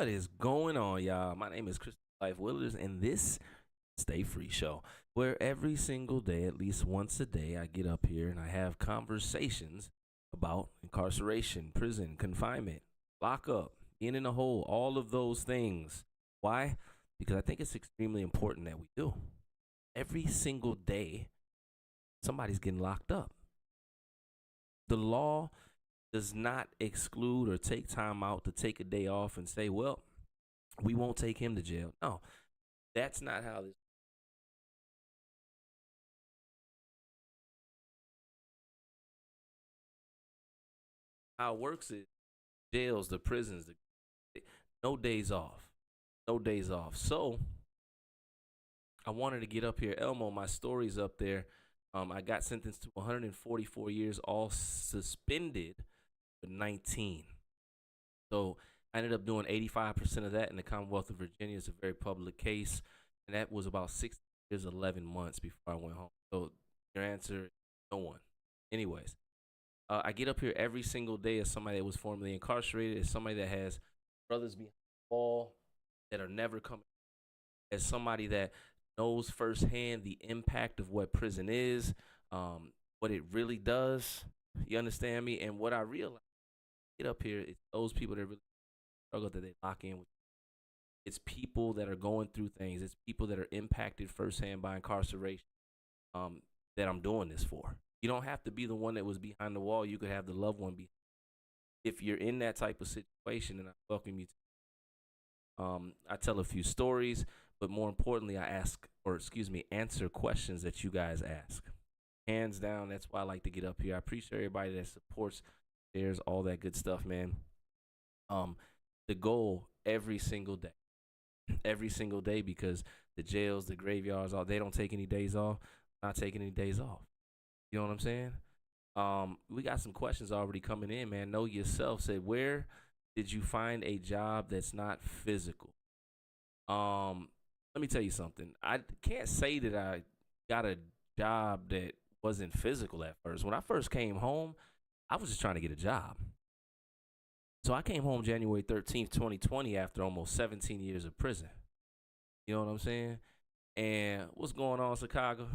What is going on, y'all? My name is Chris Life Willers, and this Stay Free Show, where every single day, at least once a day, I get up here and I have conversations about incarceration, prison, confinement, lockup, being in a hole, all of those things. Why? Because I think it's extremely important that we do. Every single day, somebody's getting locked up. The law does not exclude or take time out to take a day off and say, well, we won't take him to jail. No, that's not how it works. Is jails, the prisons, no days off, no days off. So I wanted to get up here, Elmo. My story's up there. I got sentenced to 144 years, all suspended for 19. So I ended up doing 85% of that in the Commonwealth of Virginia. It's a very public case, and that was about 6 years, 11 months before I went home. So your answer, no one. Anyways, I get up here every single day as somebody that was formerly incarcerated, as somebody that has brothers behind the wall that are never coming, as somebody that knows firsthand the impact of what prison is, what it really does. You understand me? And what I realize, get up here, it's those people that really struggle that they lock in with. It's people that are going through things. It's people that are impacted firsthand by incarceration, that I'm doing this for. You don't have to be the one that was behind the wall. You could have the loved one be. If you're in that type of situation, and I welcome you to, I tell a few stories, but more importantly, I ask, or excuse me, answer questions that you guys ask. Hands down, that's why I like to get up here. I appreciate everybody that supports, shares, all that good stuff, man. Um, the goal every single day, because the jails, the graveyards, all they don't take any days off. Not taking any days off. You know what I'm saying? We got some questions already coming in, man. Know yourself said, where did you find a job that's not physical? Let me tell you something. I can't say that I got a job that wasn't physical at first. When I first came home, I was just trying to get a job. So I came home January 13th, 2020, after almost 17 years of prison. You know what I'm saying? And what's going on, Chicago?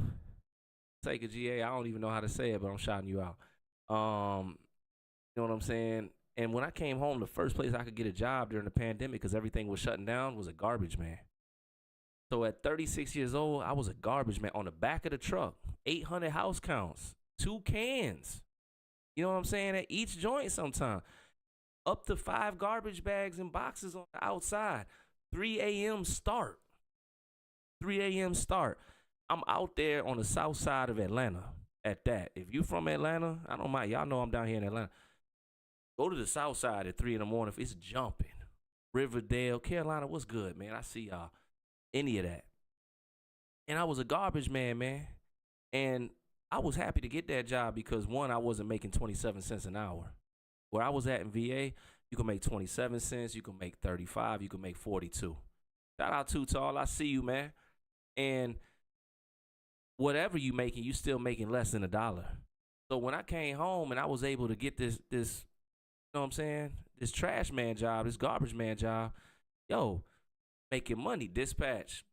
Take a GA. I don't even know how to say it, but I'm shouting you out. You know what I'm saying? And when I came home, the first place I could get a job during the pandemic, because everything was shutting down, was a garbage man. So at 36 years old, I was a garbage man on the back of the truck. 800 house counts, 2 cans. You know what I'm saying? At each joint sometime. Up to 5 garbage bags and boxes on the outside. 3 a.m. start. 3 a.m. start. I'm out there on the south side of Atlanta at that. If you from Atlanta, I don't mind. Y'all know I'm down here in Atlanta. Go to the south side at 3 in the morning if it's jumping. Riverdale, Carolina, what's good, man? I see y'all. Any of that. And I was a garbage man, man. And I was happy to get that job because, one, I wasn't making 27 cents an hour. Where I was at in VA, you can make 27 cents, you can make 35, you can make 42. Shout out to Tall, I see you, man. And whatever you making, you still making less than $1. So when I came home and I was able to get this, you know what I'm saying, this trash man job, this garbage man job, yo, making money. Dispatch,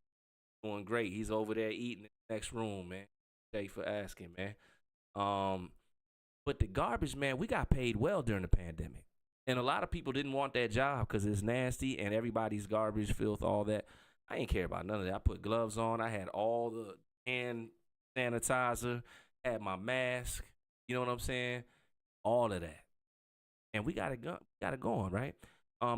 doing great. He's over there eating in the next room, man. Thank you for asking, man. But the garbage man, we got paid well during the pandemic. And a lot of people didn't want that job because it's nasty and everybody's garbage, filth, all that. I ain't care about none of that. I put gloves on. I had all the hand sanitizer, had my mask, you know what I'm saying? All of that. And we got it going, right?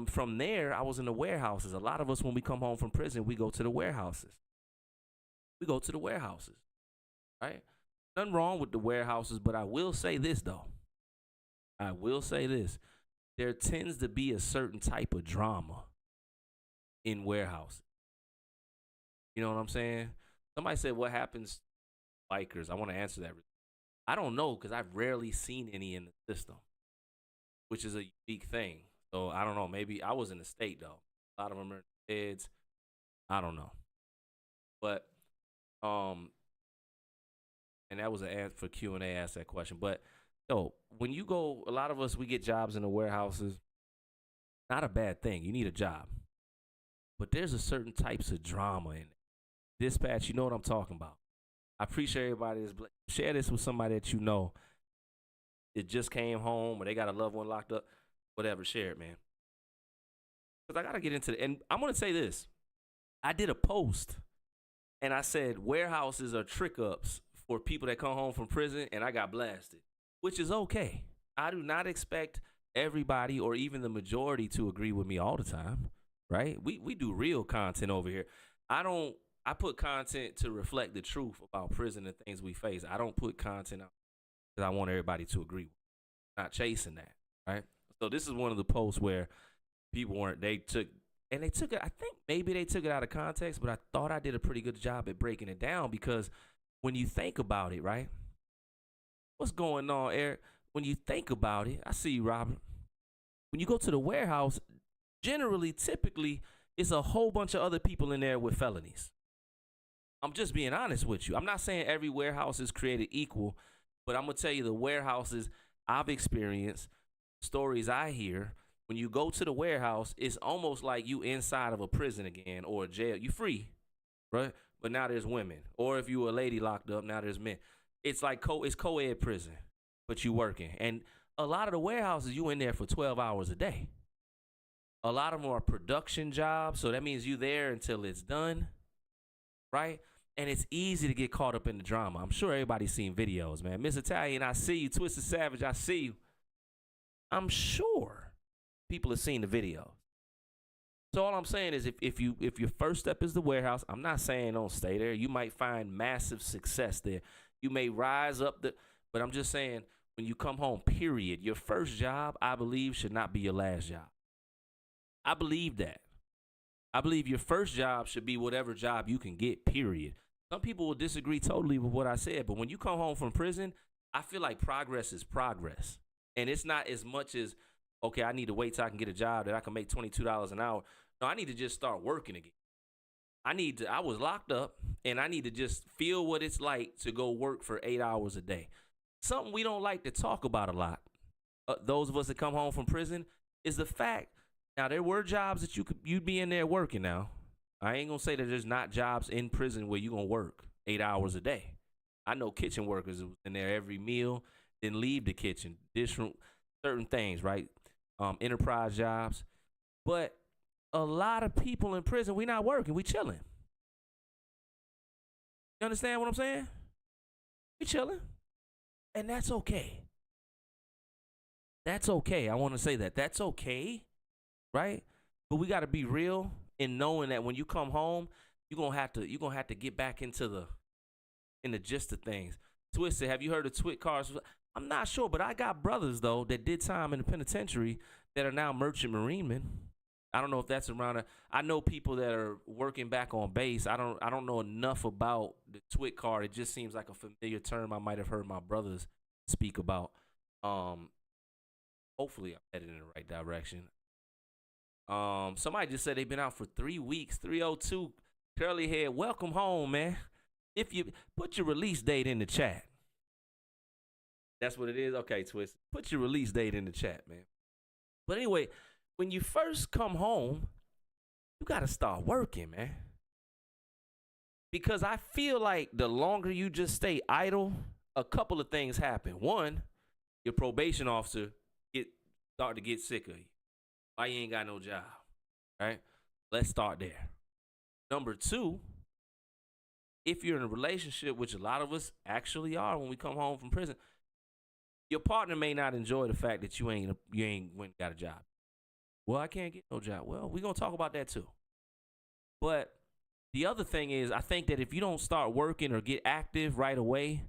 From there, I was in the warehouses. A lot of us, when we come home from prison, we go to the warehouses. We go to the warehouses, right? Nothing wrong with the warehouses, but I will say this, though. I will say this. There tends to be a certain type of drama in warehouses. You know what I'm saying? Somebody said, what happens to bikers? I want to answer that. I don't know because I've rarely seen any in the system, which is a unique thing. So I don't know. Maybe I was in the state, though. A lot of them are heads. I don't know. But, and that was an answer for Q&A, asked that question. But, yo, when you go, a lot of us, we get jobs in the warehouses. Not a bad thing. You need a job. but there's a certain types of drama in it. Dispatch, you know what I'm talking about. I appreciate everybody that's share this with somebody that you know that just came home or they got a loved one locked up. Whatever, share it, man. Because I gotta get into it. And I'm gonna say this. I did a post and I said warehouses are trick ups for people that come home from prison, and I got blasted, which is okay. I do not expect everybody or even the majority to agree with me all the time, right? We do real content over here. I put content to reflect the truth about prison and things we face. I don't put content out because I want everybody to agree with. Not chasing that, right? So this is one of the posts where people weren't, they took it, I think maybe they took it out of context, but I thought I did a pretty good job at breaking it down because when you think about it, right? What's going on, Eric? When you think about it, I see you, Robert. When you go to the warehouse, generally, typically, it's a whole bunch of other people in there with felonies. I'm just being honest with you. I'm not saying every warehouse is created equal, but I'm going to tell you the warehouses I've experienced, stories I hear, when you go to the warehouse, it's almost like you inside of a prison again or a jail. You free, right? But now there's women. Or if you were a lady locked up, now there's men. It's like it's co-ed prison, but you working. And a lot of the warehouses, you in there for 12 hours a day. A lot of them are production jobs, so that means you there until it's done, right? And it's easy to get caught up in the drama. I'm sure everybody's seen videos, man. Miss Italian, I see you. Twisted Savage, I see you. I'm sure people have seen the video. So all I'm saying is if your first step is the warehouse, I'm not saying don't stay there. You might find massive success there. You may rise up but I'm just saying when you come home, period, your first job, I believe, should not be your last job. I believe that. I believe your first job should be whatever job you can get, period. Some people will disagree totally with what I said, but when you come home from prison, I feel like progress is progress. And it's not as much as, okay, I need to wait till I can get a job that I can make $22 an hour. No, I need to just start working again. I was locked up, and I need to just feel what it's like to go work for 8 hours a day. Something we don't like to talk about a lot, those of us that come home from prison, is the fact. Now, there were jobs that you'd be in there working now. I ain't going to say that there's not jobs in prison where you're going to work 8 hours a day. I know kitchen workers who was in there every meal, then leave the kitchen, different certain things, right? Enterprise jobs. But a lot of people in prison, we not working, we chilling. You understand what I'm saying? We chilling. And that's okay. That's okay. I want to say that. That's okay. Right? But we got to be real in knowing that when you come home, you're gonna have to get back into the gist of things. Twisted, have you heard of Twit Cars? I'm not sure, but I got brothers though that did time in the penitentiary that are now merchant marinemen. I don't know if that's around. I know people that are working back on base. I don't know enough about the Twit car. It just seems like a familiar term I might have heard my brothers speak about. Hopefully I'm headed in the right direction. Somebody just said they've been out for 3 weeks. 302 curly head. Welcome home, man. If you put your release date in the chat. That's what it is. Okay, Twist. Put your release date in the chat, man. But anyway, when you first come home, you got to start working, man. Because I feel like the longer you just stay idle, a couple of things happen. One, your probation officer start to get sick of you. Why you ain't got no job, right? Let's start there. Number two, if you're in a relationship, which a lot of us actually are when we come home from prison, your partner may not enjoy the fact that you ain't went and got a job. Well, I can't get no job. Well, we're going to talk about that too. But the other thing is, I think that if you don't start working or get active right away,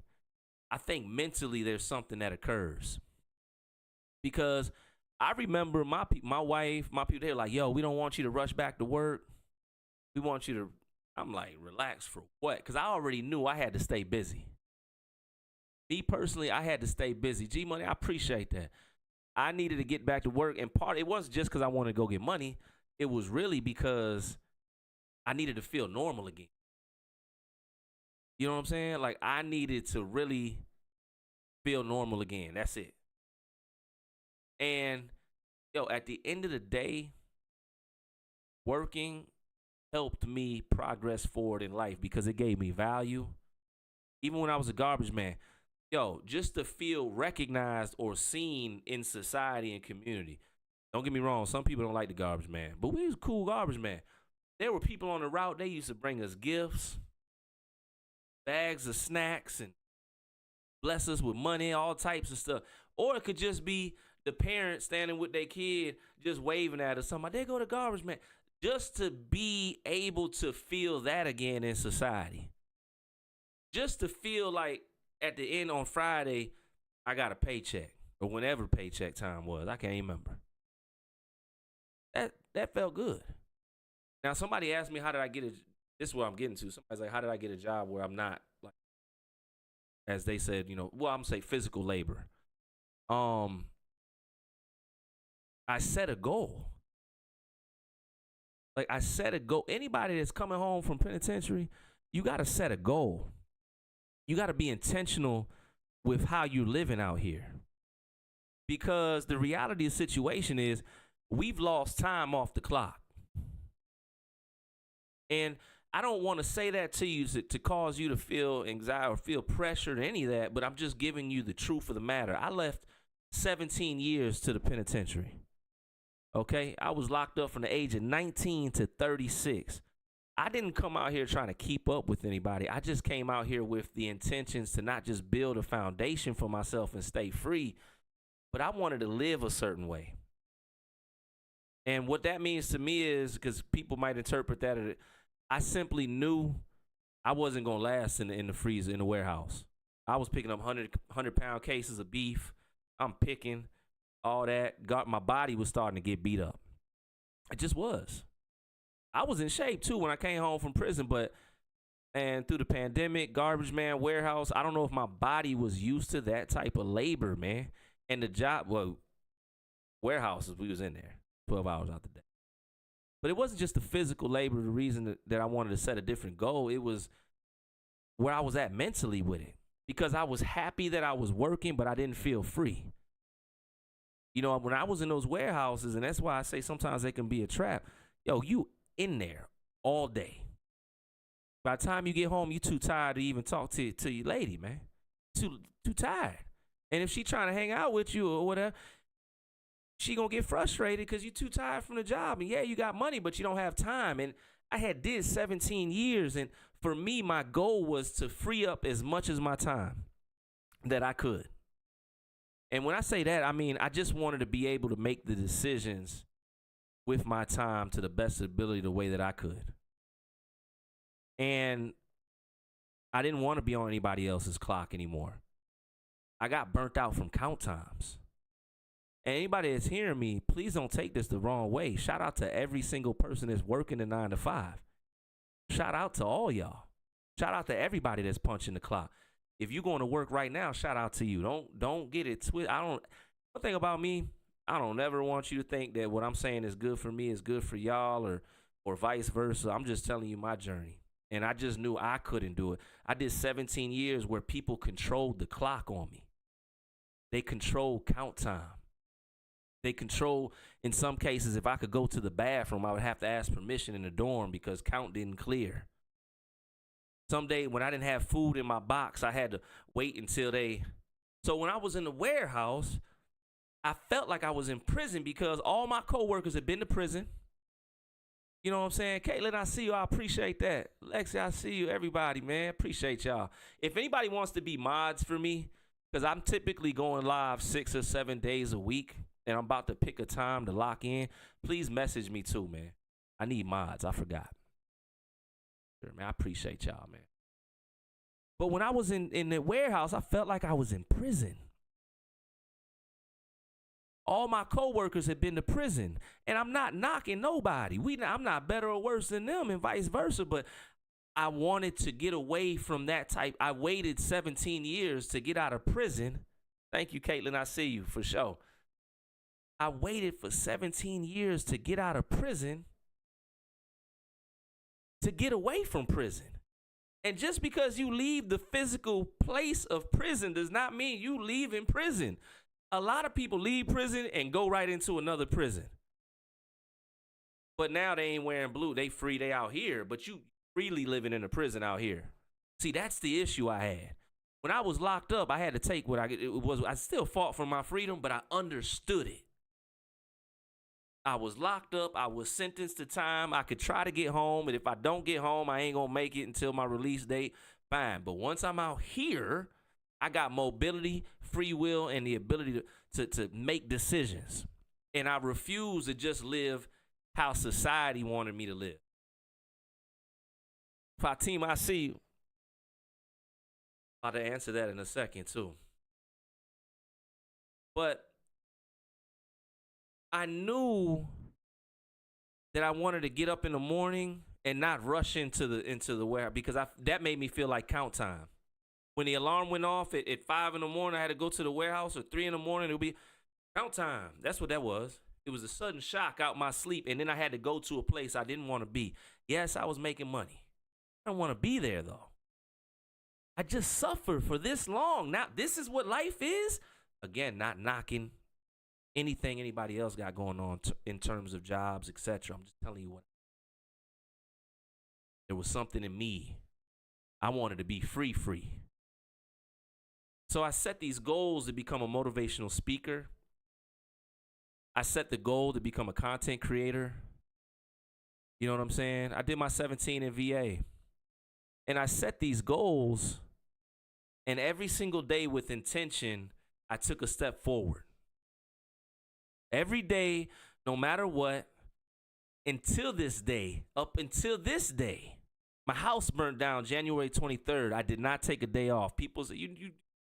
I think mentally there's something that occurs. Because I remember my wife, my people, they're like, yo, we don't want you to rush back to work. We want you to, I'm like, relax for what? Because I already knew I had to stay busy. Me personally, I had to stay busy. G-Money, I appreciate that. I needed to get back to work. And it wasn't just because I wanted to go get money. It was really because I needed to feel normal again. You know what I'm saying? Like, I needed to really feel normal again. That's it. And, at the end of the day, working helped me progress forward in life because it gave me value. Even when I was a garbage man, yo, just to feel recognized or seen in society and community. Don't get me wrong, some people don't like the garbage man, but we was cool garbage man. There were people on the route, they used to bring us gifts, bags of snacks, and bless us with money, all types of stuff. Or it could just be the parents standing with their kid, just waving at us. Somebody, they go to garbage man. Just to be able to feel that again in society. Just to feel like at the end on Friday, I got a paycheck. Or whenever paycheck time was. I can't even remember. That felt good. Now, somebody asked me, how did I get it? This is what I'm getting to. Somebody's like, how did I get a job where I'm not, like, as they said, I'm going to say physical labor. I set a goal. Like, I set a goal. Anybody that's coming home from penitentiary, you got to set a goal. You got to be intentional with how you're living out here. Because the reality of the situation is we've lost time off the clock. And I don't want to say that to you to cause you to feel anxiety or feel pressured or any of that, but I'm just giving you the truth of the matter. I left 17 years to the penitentiary. Okay? I was locked up from the age of 19 to 36. I didn't come out here trying to keep up with anybody. I just came out here with the intentions to not just build a foundation for myself and stay free, but I wanted to live a certain way. And what that means to me is, because people might interpret that, I simply knew I wasn't going to last in the freezer, in the warehouse. I was picking up 100-pound cases of beef. I'm picking all that. My body was starting to get beat up. It just was. I was in shape, too, when I came home from prison, and through the pandemic, garbage man, warehouse, I don't know if my body was used to that type of labor, man. And the job, warehouses, we was in there 12 hours out the day. But it wasn't just the physical labor, the reason that I wanted to set a different goal. It was where I was at mentally with it. Because I was happy that I was working, but I didn't feel free. When I was in those warehouses, and that's why I say sometimes they can be a trap, you in there all day. By the time you get home, you too tired to even talk to your lady, man. Too tired. And if she trying to hang out with you or whatever, she gonna get frustrated because you too tired from the job. And yeah, you got money, but you don't have time. And I had did 17 years, and for me, my goal was to free up as much as my time that I could. And when I say that, I mean I just wanted to be able to make the decisions with my time to the best ability, the way that I could. And I didn't want to be on anybody else's clock anymore. I got burnt out from count times. And anybody that's hearing me, please don't take this the wrong way. Shout out to every single person that's working a 9 to 5. Shout out to all y'all. Shout out to everybody that's punching the clock. If you're going to work right now, shout out to you. Don't get it twisted. One thing about me, I don't ever want you to think that what I'm saying is good for me is good for y'all or vice versa. I'm just telling you my journey. And I just knew I couldn't do it. I did 17 years where people controlled the clock on me. They controlled count time. They control, in some cases, if I could go to the bathroom, I would have to ask permission in the dorm because count didn't clear. Someday when I didn't have food in my box, I had to wait until So when I was in the warehouse, I felt like I was in prison because all my coworkers had been to prison. You know what I'm saying? Caitlin, I see you. I appreciate that. Lexi, I see you. Everybody, man, appreciate y'all. If anybody wants to be mods for me, because I'm typically going live 6 or 7 days a week, and I'm about to pick a time to lock in, please message me too, man. I need mods. I forgot. Sure, man, I appreciate y'all, man. But when I was in the warehouse, I felt like I was in prison. All my coworkers had been to prison, and I'm not knocking nobody. I'm not better or worse than them, and vice versa. But I wanted to get away from that type. I waited 17 years to get out of prison. Thank you, Caitlin. I see you for sure. I waited for 17 years to get out of prison, to get away from prison. And just because you leave the physical place of prison does not mean you leave in prison. A lot of people leave prison and go right into another prison. But now they ain't wearing blue. They free. They out here. But you freely living in a prison out here. See, that's the issue I had. When I was locked up, I had to take what it was. I still fought for my freedom, but I understood it. I was locked up. I was sentenced to time. I could try to get home, and if I don't get home, I ain't gonna make it until my release date. Fine. But once I'm out here, I got mobility, free will, and the ability to make decisions. And I refuse to just live how society wanted me to live. Fatima, I see you. I'll answer that in a second, too. But I knew that I wanted to get up in the morning and not rush into the warehouse because that made me feel like count time. When the alarm went off at 5 in the morning, I had to go to the warehouse, or 3 in the morning, it would be count time. That's what that was. It was a sudden shock out my sleep, and then I had to go to a place I didn't want to be. Yes, I was making money. I don't want to be there, though. I just suffered for this long. Now, this is what life is? Again, not knocking anything anybody else got going on in terms of jobs, etc. I'm just telling you what. There was something in me. I wanted to be free. So I set these goals to become a motivational speaker. I set the goal to become a content creator. You know what I'm saying? I did my 17 in VA. And I set these goals, and every single day with intention, I took a step forward. Every day, no matter what, until this day, up until this day, my house burned down January 23rd. I did not take a day off. People say,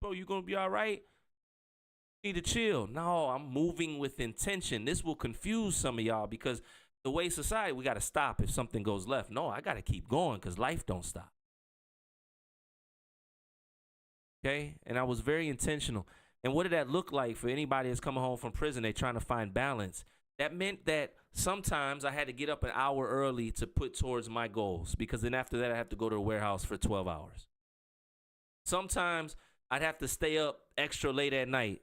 bro, you gonna be all right? You need to chill. No, I'm moving with intention. This will confuse some of y'all because the way society, we got to stop if something goes left. No, I got to keep going because life don't stop. Okay? And I was very intentional. And what did that look like for anybody that's coming home from prison? They trying to find balance. That meant that sometimes I had to get up an hour early to put towards my goals because then after that I have to go to the warehouse for 12 hours. Sometimes I'd have to stay up extra late at night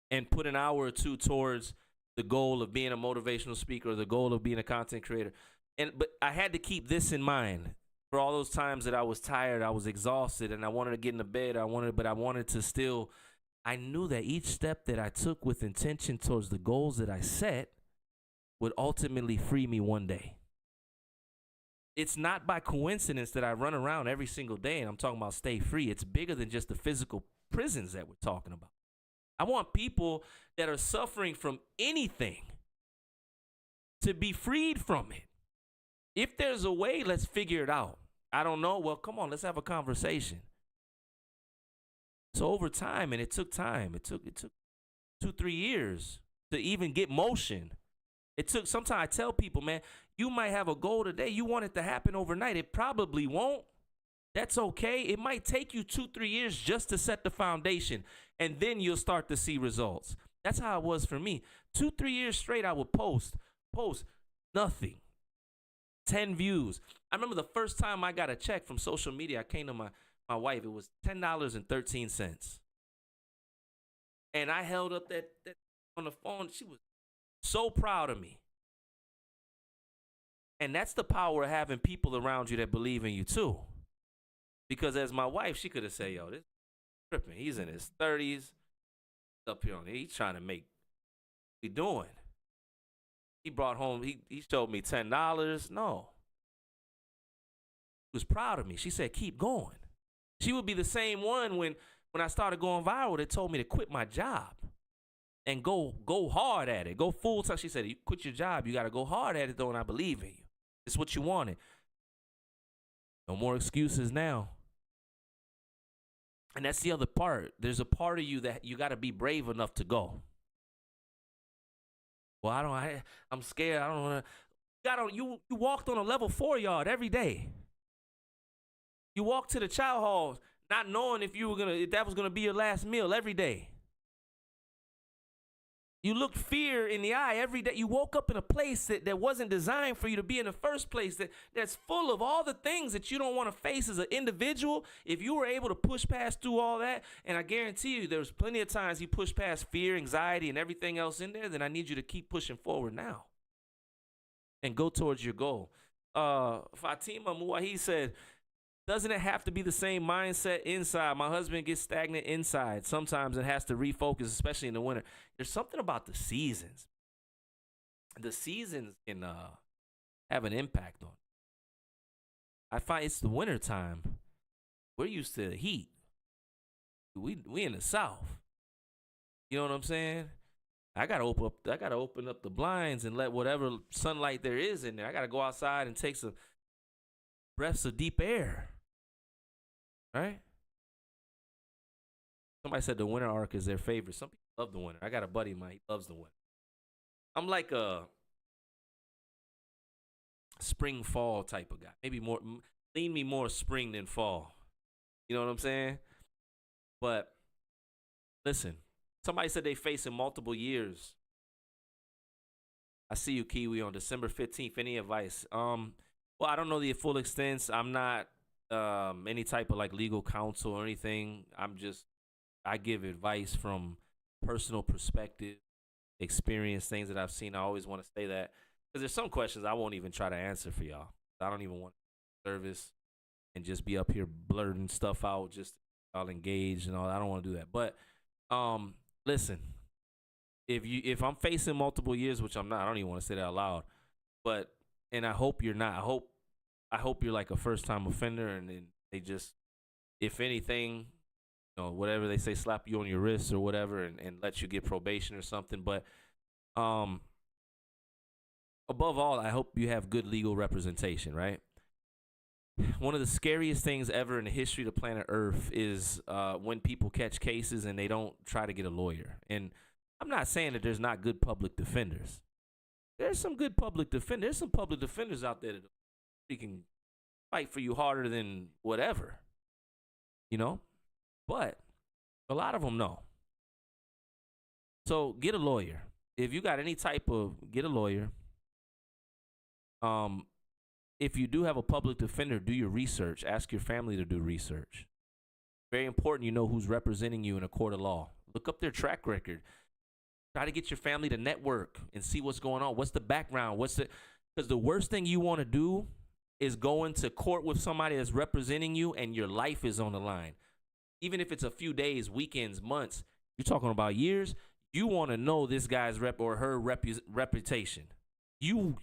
and put an hour or two towards the goal of being a motivational speaker or the goal of being a content creator. But I had to keep this in mind for all those times that I was tired, I was exhausted, and I wanted to get into bed. But I wanted to still. I knew that each step that I took with intention towards the goals that I set would ultimately free me one day. It's not by coincidence that I run around every single day and I'm talking about stay free. It's bigger than just the physical prisons that we're talking about. I want people that are suffering from anything to be freed from it. If there's a way, let's figure it out. I don't know. Well, come on, let's have a conversation. So over time, and it took time. It took 2-3 years to even get motion. It took, sometimes I tell people, man, you might have a goal today. You want it to happen overnight. It probably won't. That's okay. It might take you 2-3 years just to set the foundation, and then you'll start to see results. That's how it was for me. 2-3 years straight, I would post, nothing. 10 views. I remember the first time I got a check from social media, I came to my wife. It was $10.13. And I held up that on the phone. She was so proud of me. And that's the power of having people around you that believe in you too. Because as my wife, she could have said, yo, this is tripping. He's in his 30s. Up here on it. He's trying to make what he doing. He brought home, he showed me $10. No. She was proud of me. She said, keep going. She would be the same one when I started going viral that told me to quit my job and go hard at it. Go full time. She said, you quit your job. You got to go hard at it, though, and I believe in you. It's what you wanted. No more excuses now. And that's the other part. There's a part of you that you got to be brave enough to go. Well, I'm scared. I don't want to. You walked on a level 4 yard every day. You walked to the chow halls not knowing if that was gonna be your last meal every day. You looked fear in the eye every day. You woke up in a place that wasn't designed for you to be in the first place, that's full of all the things that you don't want to face as an individual. If you were able to push past through all that, and I guarantee you there's plenty of times you push past fear, anxiety, and everything else in there, then I need you to keep pushing forward now. and go towards your goal. Fatima Muahi said, doesn't it have to be the same mindset inside? My husband gets stagnant inside. Sometimes it has to refocus, especially in the winter. There's something about the seasons. The seasons can have an impact on it. I find it's the winter time. We're used to the heat. We in the South. You know what I'm saying? I gotta open up the blinds and let whatever sunlight there is in there. I gotta go outside and take some breaths of deep air. Right? Somebody said the winter arc is their favorite. Some people love the winter. I got a buddy of mine, he loves the winter. I'm like a spring fall type of guy. Maybe more lean me more spring than fall. You know what I'm saying? But listen, somebody said they facing multiple years. I see you, Kiwi, on December 15th. Any advice? Well, I don't know the full extent. I'm not any type of like legal counsel or anything. I give advice from personal perspective, experience, things that I've seen. I always want to say that because there's some questions I won't even try to answer for y'all. I don't even want service and just be up here blurting stuff out just y'all engaged and all. I don't want to do that. But listen, if I'm facing multiple years, which I'm not, I don't even want to say that out loud. But and I hope you're not. I hope you're like a first time offender and then they just, if anything, you know, whatever they say, slap you on your wrist or whatever and let you get probation or something. But above all, I hope you have good legal representation, right? One of the scariest things ever in the history of the planet Earth is when people catch cases and they don't try to get a lawyer. And I'm not saying that there's not good public defenders. There's some good public defenders. There's some public defenders out there that can fight for you harder than whatever, you know? But a lot of them know. So get a lawyer. If you got any type of, get a lawyer. If you do have a public defender, do your research. Ask your family to do research. Very important you know who's representing you in a court of law. Look up their track record. Try to get your family to network and see what's going on. What's the background? Because the worst thing you want to do is go into court with somebody that's representing you and your life is on the line. Even if it's a few days, weekends, months, you're talking about years, you want to know this guy's rep or her reputation. You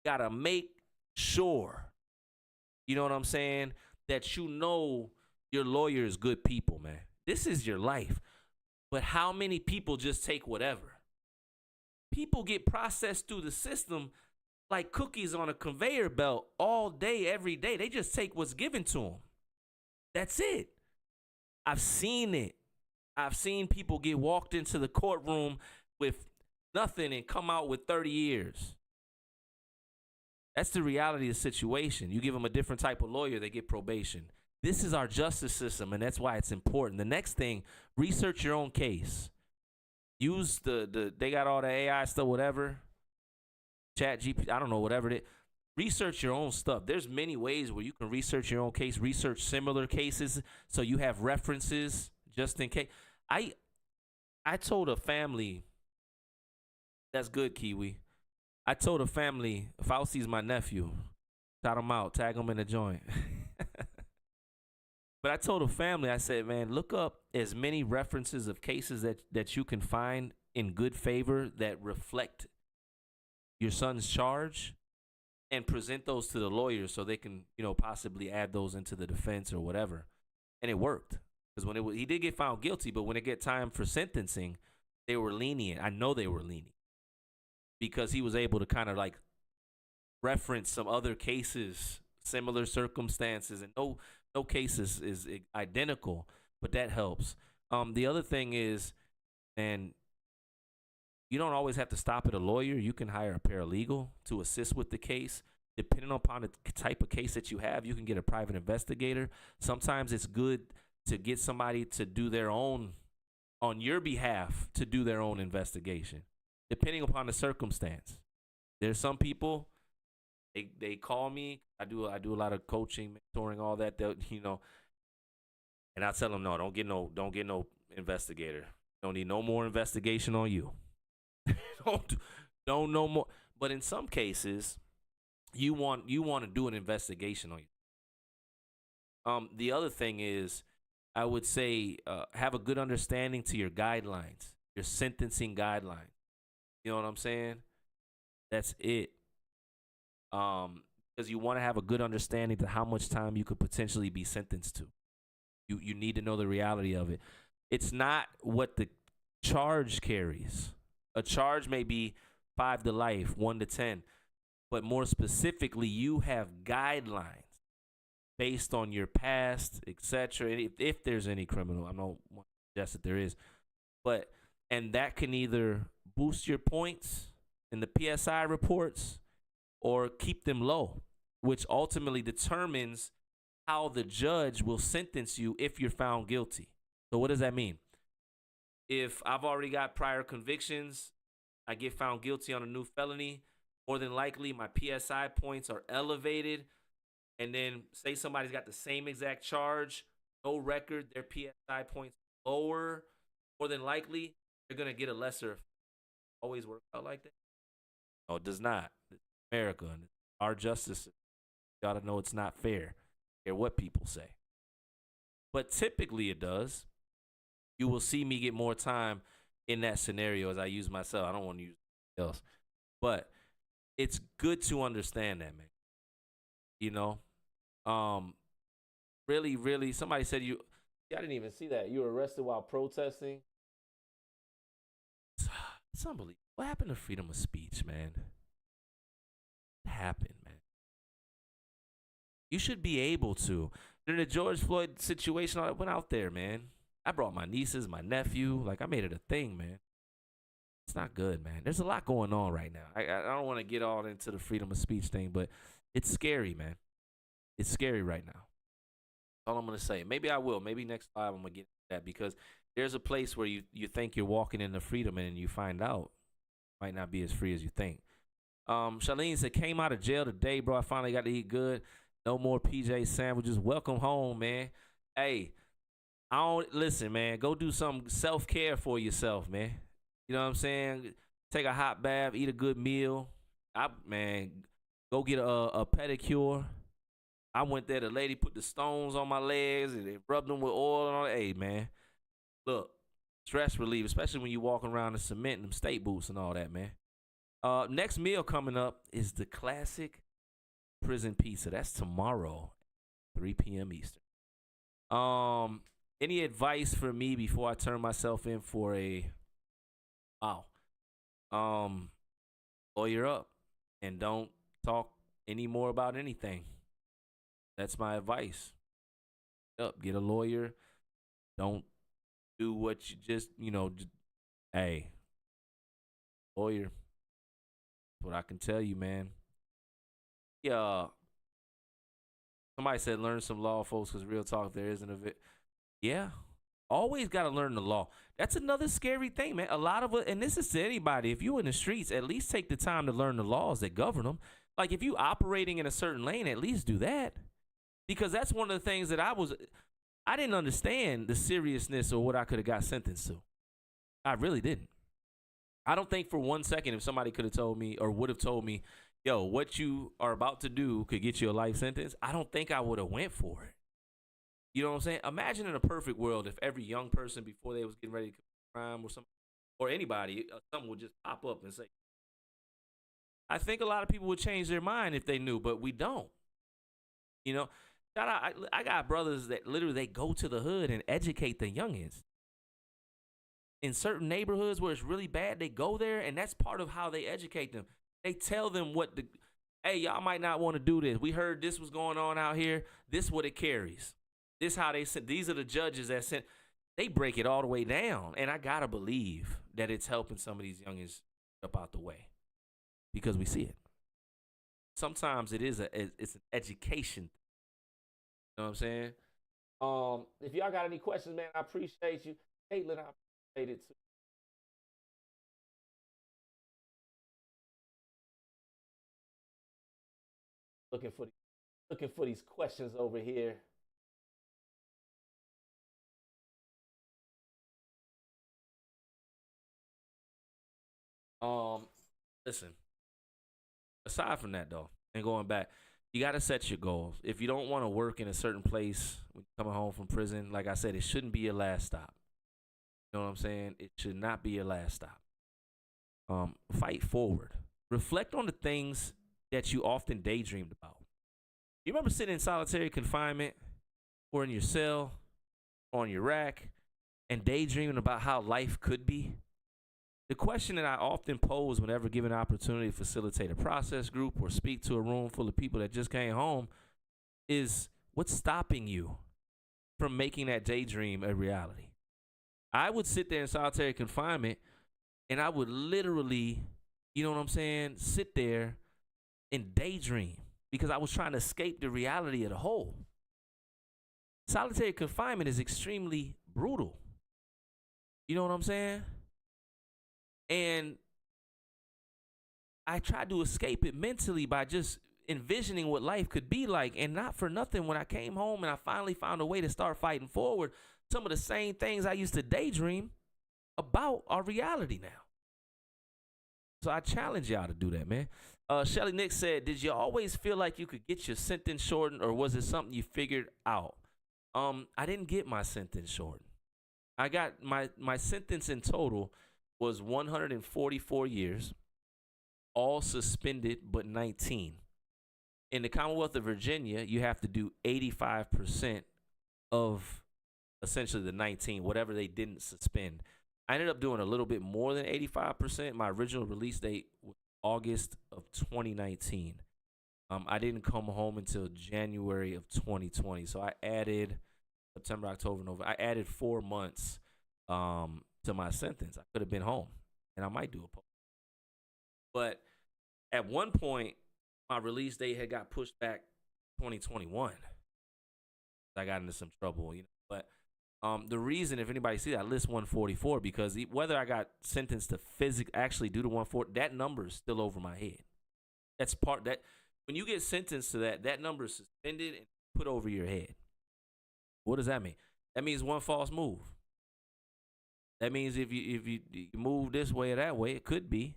got to make sure, you know what I'm saying, that you know your lawyer is good people, man. This is your life. But how many people just take whatever? People get processed through the system like cookies on a conveyor belt all day, every day. They just take what's given to them. That's it. I've seen it. I've seen people get walked into the courtroom with nothing and come out with 30 years. That's the reality of the situation. You give them a different type of lawyer, they get probation. This is our justice system, and that's why it's important. The next thing, research your own case. Use they got all the AI stuff, whatever. Chat GPT, I don't know, whatever it is. Research your own stuff. There's many ways where you can research your own case, research similar cases so you have references just in case. I told a family, that's good, Kiwi. I told a family, Fauci's my nephew. Shout him out, tag him in the joint. But I told a family, I said, man, look up as many references of cases that you can find in good favor that reflect your son's charge and present those to the lawyers so they can, you know, possibly add those into the defense or whatever. And it worked. Because he did get found guilty, but when it get time for sentencing, they were lenient. I know they were lenient. Because he was able to kind of like reference some other cases, similar circumstances, and no case is identical, but that helps. The other thing is, and you don't always have to stop at a lawyer. You can hire a paralegal to assist with the case. Depending upon the type of case that you have, you can get a private investigator. Sometimes it's good to get somebody to do their own, on your behalf, to do their own investigation, depending upon the circumstance. There's some people, they call me. I do a lot of coaching, mentoring, all that, you know, and I tell them, no, don't get no investigator. Don't need no more investigation on you. don't no more. But in some cases, you want to do an investigation on you. The other thing is, I would say have a good understanding to your guidelines, your sentencing guidelines. You know what I'm saying? That's it. Because you want to have a good understanding to how much time you could potentially be sentenced to. You need to know the reality of it. It's not what the charge carries. A charge may be 5 to life, 1 to 10, but more specifically, you have guidelines based on your past, etc. If there's any criminal, I don't want to suggest that there is, but and that can either boost your points in the PSI reports or keep them low, which ultimately determines how the judge will sentence you if you're found guilty. So what does that mean? If I've already got prior convictions, I get found guilty on a new felony, more than likely my PSI points are elevated. And then say somebody's got the same exact charge, no record, their PSI points lower, more than likely they're gonna get a lesser. Always work out like that? No, it does not. It's America and our justice system. You gotta know it's not fair. Care what people say. But typically it does. You will see me get more time in that scenario as I use myself. I don't want to use else. But it's good to understand that, man. You know? Really, really, somebody said you. Yeah, I didn't even see that. You were arrested while protesting. It's unbelievable. What happened to freedom of speech, man? What happened, man? You should be able to. During the George Floyd situation, I went out there, man. I brought my nieces, my nephew. Like, I made it a thing, man. It's not good, man. There's a lot going on right now. I don't want to get all into the freedom of speech thing, but it's scary, man. It's scary right now. That's all I'm gonna say. Maybe I will. Maybe next time I'm gonna get into that because there's a place where you think you're walking into freedom and you find out it might not be as free as you think. Charlene said, came out of jail today, bro. I finally got to eat good. No more PJ sandwiches. Welcome home, man. Hey, I don't listen, man. Go do some self care for yourself, man. You know what I'm saying? Take a hot bath, eat a good meal. Man, go get a pedicure. I went there. The lady put the stones on my legs and they rubbed them with oil and all that. Hey, man, look, stress relief, especially when you walk around in cement and them state boots and all that, man. Next meal coming up is the classic prison pizza. That's tomorrow, 3 p.m. Eastern. Any advice for me before I turn myself in for a wow? Lawyer up and don't talk any more about anything. That's my advice. Up, get a lawyer. Don't do what you hey, lawyer. That's what I can tell you, man. Yeah. Somebody said learn some law, folks, because real talk, there isn't a bit. Yeah. Always got to learn the law. That's another scary thing, man. A lot of it, and this is to anybody, if you're in the streets, at least take the time to learn the laws that govern them. Like if you operating in a certain lane, at least do that. Because that's one of the things that I didn't understand the seriousness of what I could have got sentenced to. I really didn't. I don't think for 1 second if somebody could have told me or would have told me, yo, what you are about to do could get you a life sentence, I don't think I would have went for it. You know what I'm saying? Imagine in a perfect world if every young person before they was getting ready to commit a crime or something, or anybody, someone would just pop up and say, I think a lot of people would change their mind if they knew, but we don't. You know, I got brothers that literally they go to the hood and educate the youngins. In certain neighborhoods where it's really bad, they go there, and that's part of how they educate them. They tell them hey, y'all might not want to do this. We heard this was going on out here. This is what it carries. This how they sent. These are the judges that sent. They break it all the way down, and I gotta believe that it's helping some of these youngins up out the way because we see it. Sometimes it's an education. You know what I'm saying? If y'all got any questions, man, I appreciate you. Caitlin, I appreciate it too. Looking for these questions over here. Um, Listen. aside from that though, and going back, you got to set your goals. If you don't want to work in a certain place when you're coming home from prison, like I said, it shouldn't be your last stop. You know what I'm saying? It should not be your last stop. Fight forward. Reflect on the things that you often daydreamed about. You remember sitting in solitary confinement or in your cell or on your rack and daydreaming about how life could be? The question that I often pose whenever given an opportunity to facilitate a process group or speak to a room full of people that just came home is, what's stopping you from making that daydream a reality? I would sit there in solitary confinement and I would literally, you know what I'm saying, sit there and daydream because I was trying to escape the reality of the whole. Solitary confinement is extremely brutal. You know what I'm saying? And I tried to escape it mentally by just envisioning what life could be like. And not for nothing, when I came home and I finally found a way to start fighting forward, some of the same things I used to daydream about are reality now. So I challenge y'all to do that, man. Shelly Nick said, did you always feel like you could get your sentence shortened, or was it something you figured out? I didn't get my sentence shortened. I got my sentence in total was 144 years, all suspended but 19. In the Commonwealth of Virginia, you have to do 85% of essentially the 19, whatever they didn't suspend. I ended up doing a little bit more than 85%. My original release date was August of 2019. I didn't come home until January of 2020. So I added September, October, November. I added 4 months to my sentence. I could have been home, and I might do a post. But at one point, my release date had got pushed back 2021. I got into some trouble, you know. But the reason, if anybody sees that, I list 144 because whether I got sentenced to actually do the 140, that number is still over my head. That's part that when you get sentenced to that number is suspended and put over your head. What does that mean? That means one false move. That means if you move this way or that way, it could be.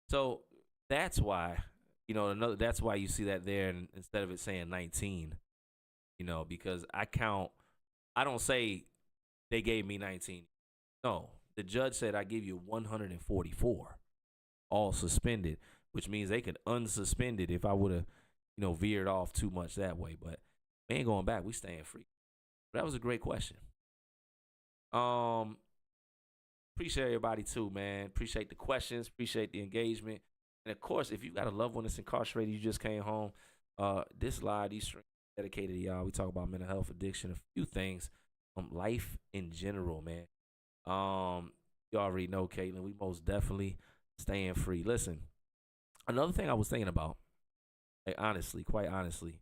So that's why, you know, that's why you see that there, and instead of it saying 19, you know, because I don't say they gave me 19. No, the judge said I give you 144, all suspended, which means they could unsuspend it if I would have, you know, veered off too much that way. But we ain't going back. We staying free. But that was a great question. Appreciate everybody too, man. Appreciate the questions. Appreciate the engagement. And of course, if you got a loved one that's incarcerated, you just came home, this live, these streams dedicated to y'all. We talk about mental health, addiction, a few things, life in general, man. You already know, Caitlin, we most definitely staying free. Listen, another thing I was thinking about, honestly, quite honestly,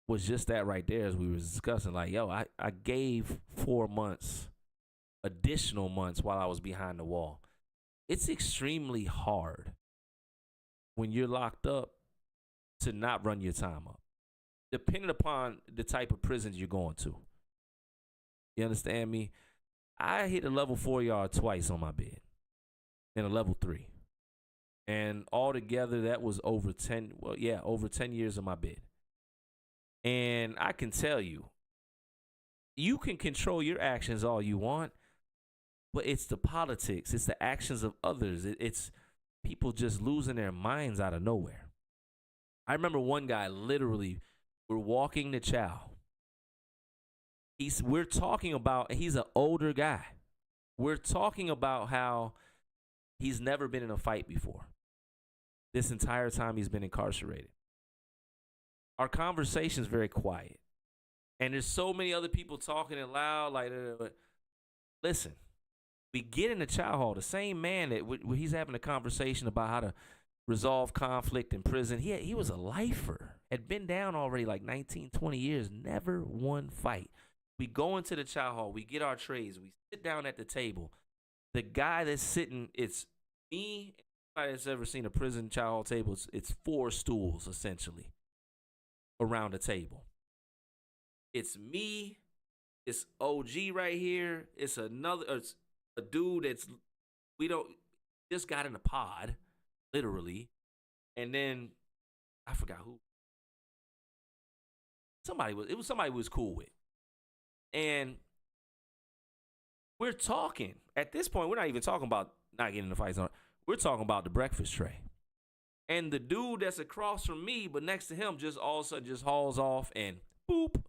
was just that right there as we were discussing. Like, yo, I gave 4 months, additional months while I was behind the wall. It's extremely hard when you're locked up to not run your time up, depending upon the type of prisons you're going to. You understand me? I hit a level 4 yard twice on my bed and a level 3. And altogether, that was over 10 years on my bed. And I can tell you, you can control your actions all you want, but it's the politics, it's the actions of others. It's people just losing their minds out of nowhere. I remember one guy, literally, we're walking to chow. We're talking about, he's an older guy. We're talking about how he's never been in a fight before. This entire time he's been incarcerated. Our conversation's very quiet. And there's so many other people talking it loud. Like, listen, we get in the chow hall. The same man that he's having a conversation about how to resolve conflict in prison. He was a lifer. Had been down already like 19, 20 years. Never one fight. We go into the chow hall. We get our trays. We sit down at the table. The guy that's sitting, it's me. Anybody that's ever seen a prison chow hall table, it's 4 stools, essentially, around the table. It's me. It's OG right here. It's it's a dude just got in a pod, literally. And then I forgot who. It was somebody who was cool with. And we're talking. At this point, we're not even talking about not getting in the fights on. We're talking about the breakfast tray. And the dude that's across from me, but next to him, just all of a sudden just hauls off and boop.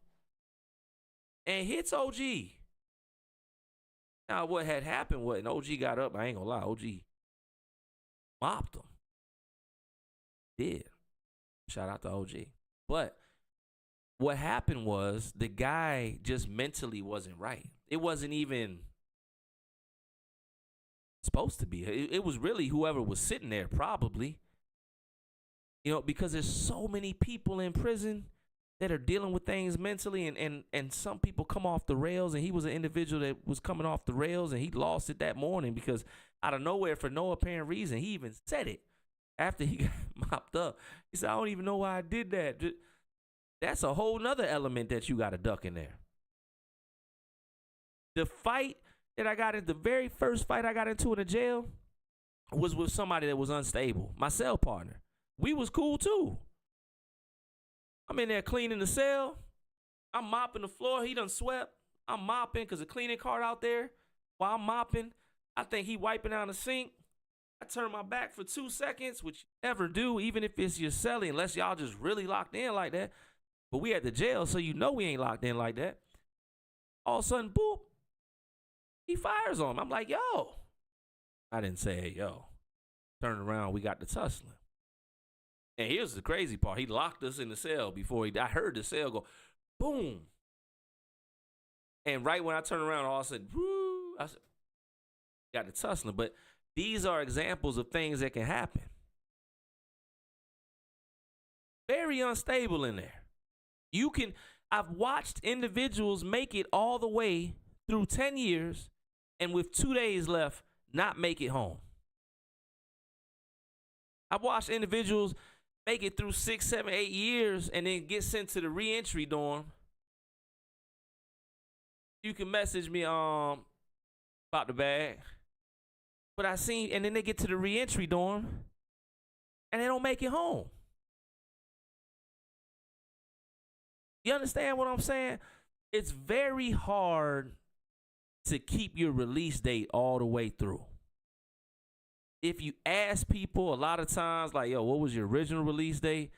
And hits OG. Now, what had happened was, and OG got up, I ain't gonna lie, OG mopped him. Did. Shout out to OG. But what happened was the guy just mentally wasn't right. It wasn't even supposed to be. It was really whoever was sitting there, probably. You know, because there's so many people in prison that are dealing with things mentally, and some people come off the rails, and he was an individual that was coming off the rails, and he lost it that morning because out of nowhere, for no apparent reason, he even said it after he got mopped up. He said, I don't even know why I did that. That's a whole nother element that you got to duck in there. The fight that I got in, the very first fight I got into in the jail was with somebody that was unstable, my cell partner. We was cool too. I'm in there cleaning the cell. I'm mopping the floor. He done swept. I'm mopping because the cleaning cart out there. While I'm mopping, I think he wiping down the sink. I turn my back for 2 seconds, which you never do, even if it's your cellie, unless y'all just really locked in like that. But we at the jail, so you know we ain't locked in like that. All of a sudden, boop, he fires on him. I'm like, yo. I didn't say, hey, yo. Turn around, we got the tussling. And here's the crazy part. He locked us in the cell before I heard the cell go, boom. And right when I turned around, all of a sudden, whoo, I said, got the tussling. But these are examples of things that can happen. Very unstable in there. I've watched individuals make it all the way through 10 years and with 2 days left, not make it home. I've watched individuals make it through 6, 7, 8 years and then get sent to the reentry dorm. You can message me about the bag. But and then they get to the reentry dorm and they don't make it home. You understand what I'm saying? It's very hard to keep your release date all the way through. If you ask people a lot of times, like, yo, what was your original release date?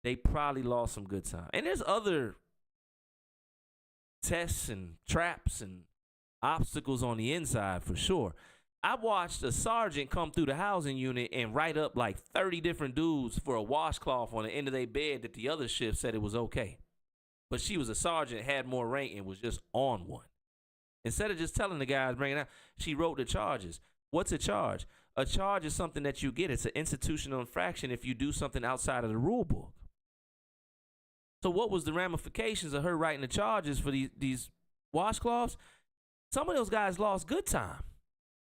They probably lost some good time. And there's other tests and traps and obstacles on the inside for sure. I watched a sergeant come through the housing unit and write up like 30 different dudes for a washcloth on the end of their bed that the other shift said it was okay. But she was a sergeant, had more rank, and was just on one. Instead of just telling the guys, bring it out, she wrote the charges. What's a charge? A charge is something that you get. It's an institutional infraction if you do something outside of the rule book. So what was the ramifications of her writing the charges for these washcloths? Some of those guys lost good time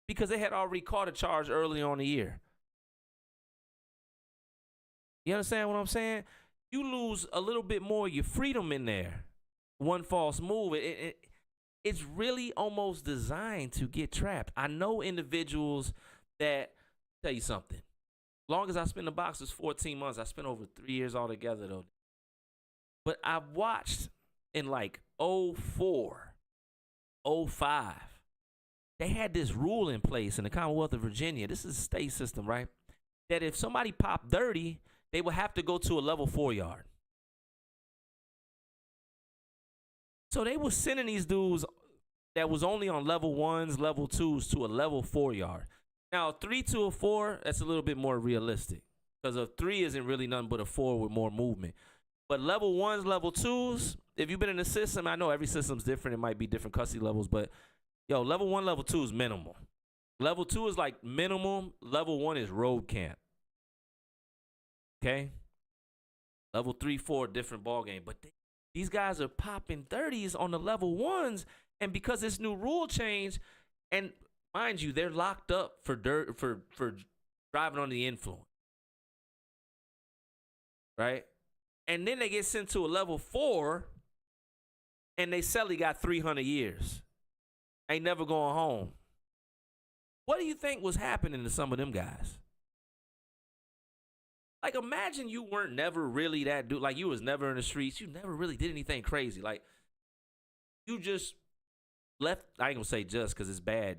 because they had already caught a charge early on the year. You understand what I'm saying? You lose a little bit more of your freedom in there. One false move. It's really almost designed to get trapped. I know individuals that, tell you something. Long as I spent in the box was 14 months. I spent over 3 years altogether though. But I've watched in like 04, 05, they had this rule in place in the Commonwealth of Virginia. This is a state system, right? That if somebody popped dirty, they would have to go to a level 4 yard. So they were sending these dudes that was only on level 1s, level 2s to a level 4 yard. Now, 3 to a 4, that's a little bit more realistic because a 3 isn't really nothing but a 4 with more movement. But level 1s, level 2s, if you've been in the system, I know every system's different. It might be different custody levels, but yo, level 1, level 2 is minimal. Level 2 is like minimum. Level 1 is road camp. Okay? Level 3, 4, different ball game. But these guys are popping 30s on the level 1s, and because this new rule change, and mind you, they're locked up for driving under the influence. Right? And then they get sent to a level 4, and they suddenly got 300 years. Ain't never going home. What do you think was happening to some of them guys? Like, imagine you weren't never really that dude. Like, you was never in the streets. You never really did anything crazy. Like, you just left. I ain't gonna say just because it's bad.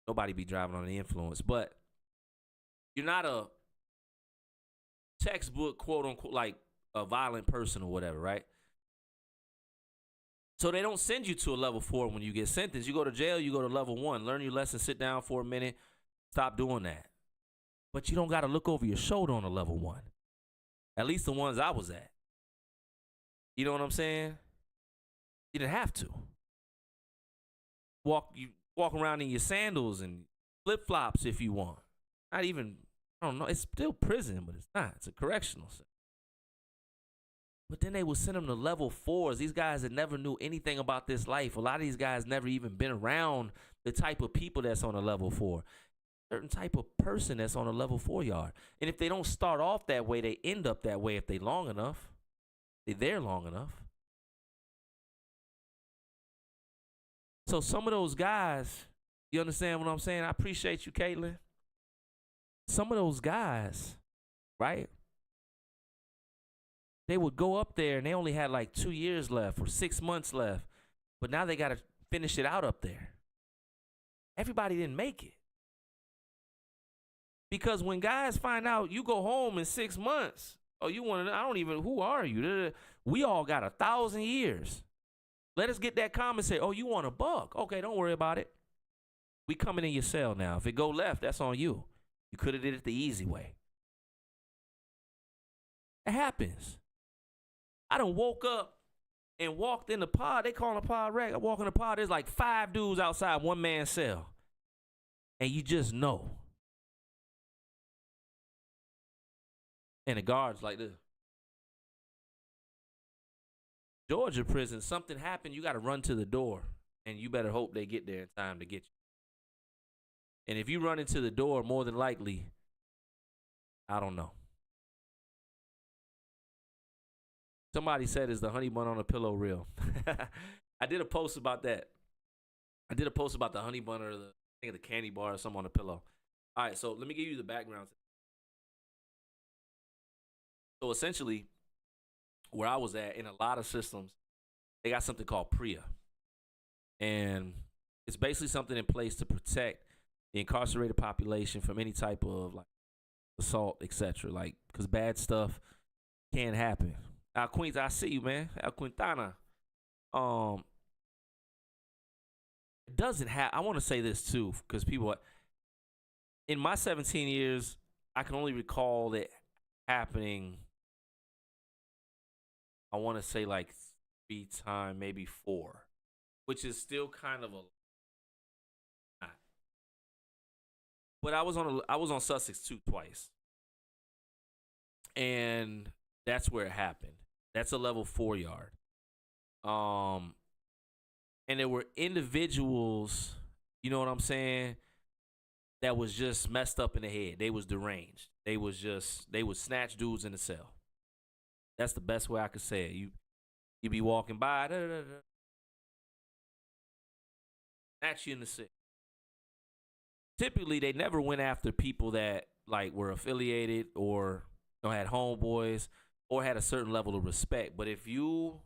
Nobody be driving on the influence. But you're not a textbook, quote unquote, like a violent person or whatever, right? So they don't send you to a level 4 when you get sentenced. You go to jail, you go to level 1. Learn your lesson, sit down for a minute, stop doing that. But you don't got to look over your shoulder on a level 1. At least the ones I was at. You know what I'm saying? You didn't have to. You walk around in your sandals and flip-flops if you want. Not even, I don't know, it's still prison, but it's not. It's a correctional center. But then they would send them to level 4s. These guys that never knew anything about this life. A lot of these guys never even been around the type of people that's on a level 4. Certain type of person that's on a level 4 yard. And if they don't start off that way, they end up that way if they long enough. They're there long enough. So some of those guys, you understand what I'm saying? I appreciate you, Caitlin. Some of those guys, right? They would go up there and they only had like 2 years left or 6 months left. But now they got to finish it out up there. Everybody didn't make it. Because when guys find out you go home in 6 months, oh, you want to, I don't even, who are you? We all got 1,000 years. Let us get that comment, say, oh, you want $1. Okay, don't worry about it. We coming in your cell now. If it go left, that's on you. You could have did it the easy way. It happens. I done woke up and walked in the pod. They call it a pod rec. I walk in the pod. There's like 5 dudes outside one man's cell. And you just know. And the guard's like this. Georgia prison, something happened. You got to run to the door. And you better hope they get there in time to get you. And if you run into the door, more than likely, I don't know. Somebody said, is the honey bun on a pillow real? I did a post about that. I did a post about the honey bun or the candy bar or something on the pillow. All right, so let me give you the background. So essentially, where I was at, in a lot of systems, they got something called PREA. And it's basically something in place to protect the incarcerated population from any type of like assault, etc. Like, because bad stuff can happen. Al Queens, I see you, man. Al Quintana. It doesn't have. I want to say this too, because people, in my 17 years, I can only recall it happening. I want to say like 3 times, maybe 4, which is still kind of a. But I was on Sussex 2 twice, and that's where it happened. That's a level 4 yard. And there were individuals, you know what I'm saying, that was just messed up in the head. They was deranged. They would snatch dudes in the cell. That's the best way I could say it. You be walking by, snatch you in the cell. Typically, they never went after people that like were affiliated or had homeboys or had a certain level of respect. But if you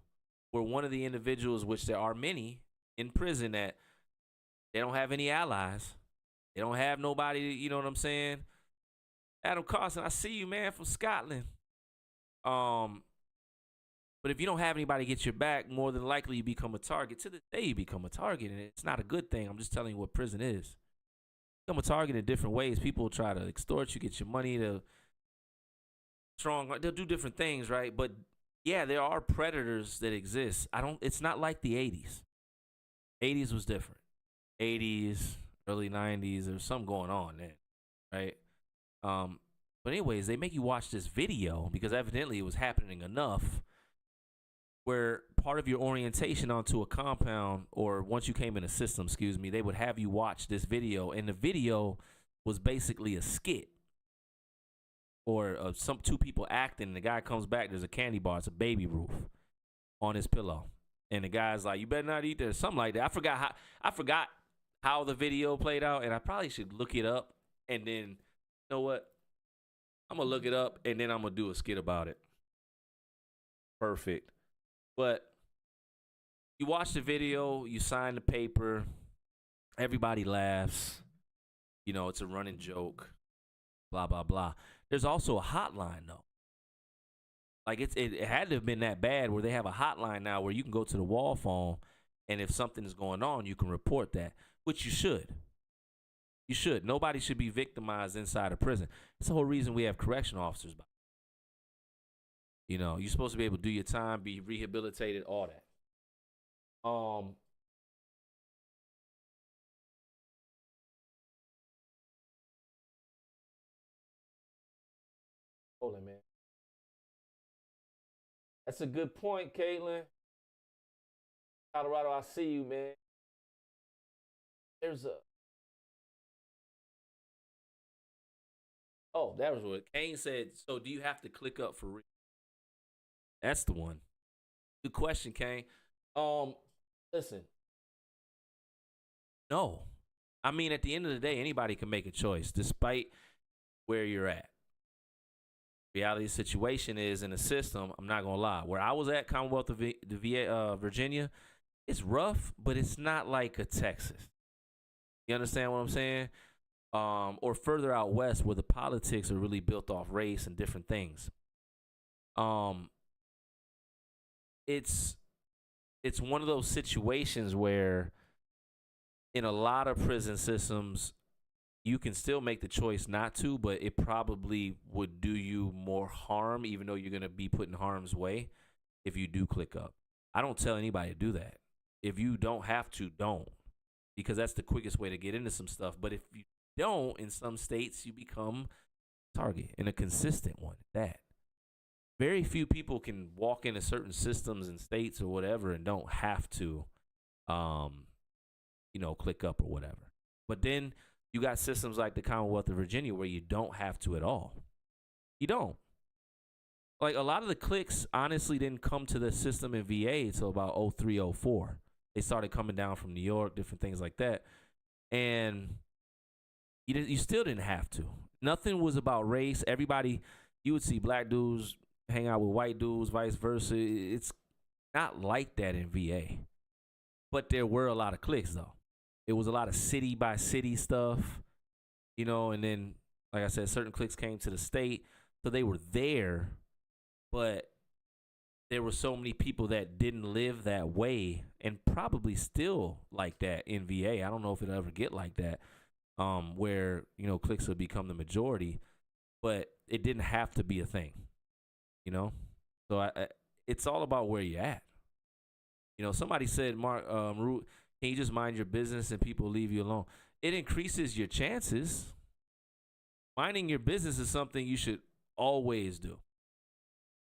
were one of the individuals, which there are many in prison, that they don't have any allies, they don't have nobody, you know what I'm saying? Adam Carson, I see you, man, from Scotland. But if you don't have anybody to get your back, more than likely you become a target. To this day, you become a target, and it's not a good thing. I'm just telling you what prison is. Become a target in different ways. People will try to extort you, get your money, they'll do different things, right? But yeah, there are predators that exist. It's not like the 80s. 80s was different. 80s, early 90s, there's something going on then, right? But anyways, they make you watch this video because evidently it was happening enough where part of your orientation onto a compound, or once you came in a system, they would have you watch this video, and the video was basically a skit or some 2 people acting, and the guy comes back, there's a candy bar, it's a Baby Ruth on his pillow, and the guy's like, you better not eat that, something like that. I forgot how the video played out, and I probably should look it up, and then, you know what, I'm gonna look it up and then I'm gonna do a skit about it. Perfect. But you watch the video, you sign the paper, everybody laughs. You know, it's a running joke. Blah blah blah. There's also a hotline though. Like it had to have been that bad where they have a hotline now where you can go to the wall phone, and if something is going on, you can report that, which you should. You should. Nobody should be victimized inside a prison. That's the whole reason we have correction officers. You know, you're supposed to be able to do your time, be rehabilitated, all that. Hold on, man. That's a good point, Caitlin. Colorado, I see you, man. There's a Oh, that was what Kane said. So do you have to click up for real? That's the one. Good question, Kane. Um, listen, no. I mean, at the end of the day, anybody can make a choice, despite where you're at. Reality of the situation is in the system. I'm not gonna lie. Where I was at, Commonwealth of Virginia, it's rough, but it's not like a Texas. You understand what I'm saying? Or further out west, where the politics are really built off race and different things. Um, it's it's one of those situations where in a lot of prison systems you can still make the choice not to, but it probably would do you more harm, even though you're going to be put in harm's way if you do click up. I don't tell anybody to do that. If you don't have to, don't, because that's the quickest way to get into some stuff. But if you don't, in some states, you become target, and a consistent one. That very few people can walk into certain systems and states or whatever and don't have to, um, click up or whatever. But then you got systems like the Commonwealth of Virginia where you don't have to at all. You don't. Like a lot of the clicks honestly didn't come to the system in VA until about 03, 04. They started coming down from New York, different things like that. And you still didn't have to. Nothing was about race. Everybody, you would see black dudes hang out with white dudes, vice versa. It's not like that in VA. But there were a lot of clicks though. It was a lot of city by city stuff, and then, like I said, certain cliques came to the state. So they were there, but there were so many people that didn't live that way and probably still like that in VA. I don't know if it'll ever get like that, where, cliques will become the majority, but it didn't have to be a thing, So it's all about where you're at. Somebody said, Mark, can you just mind your business and people leave you alone? It increases your chances. Minding your business is something you should always do.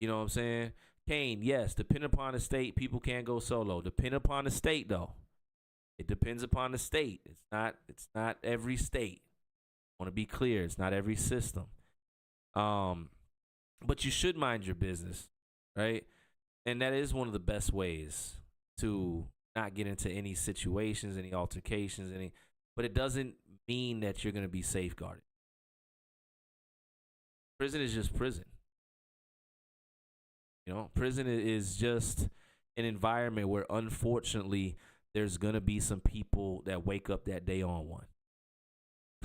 You know what I'm saying? Kane, yes, depending upon the state, people can't go solo. Depending upon the state, though. It depends upon the state. It's not every state. I want to be clear. It's not every system. But you should mind your business, right? And that is one of the best ways to not get into any situations, any altercations, but it doesn't mean that you're going to be safeguarded. Prison is just prison. Prison is just an environment where, unfortunately, there's going to be some people that wake up that day on one.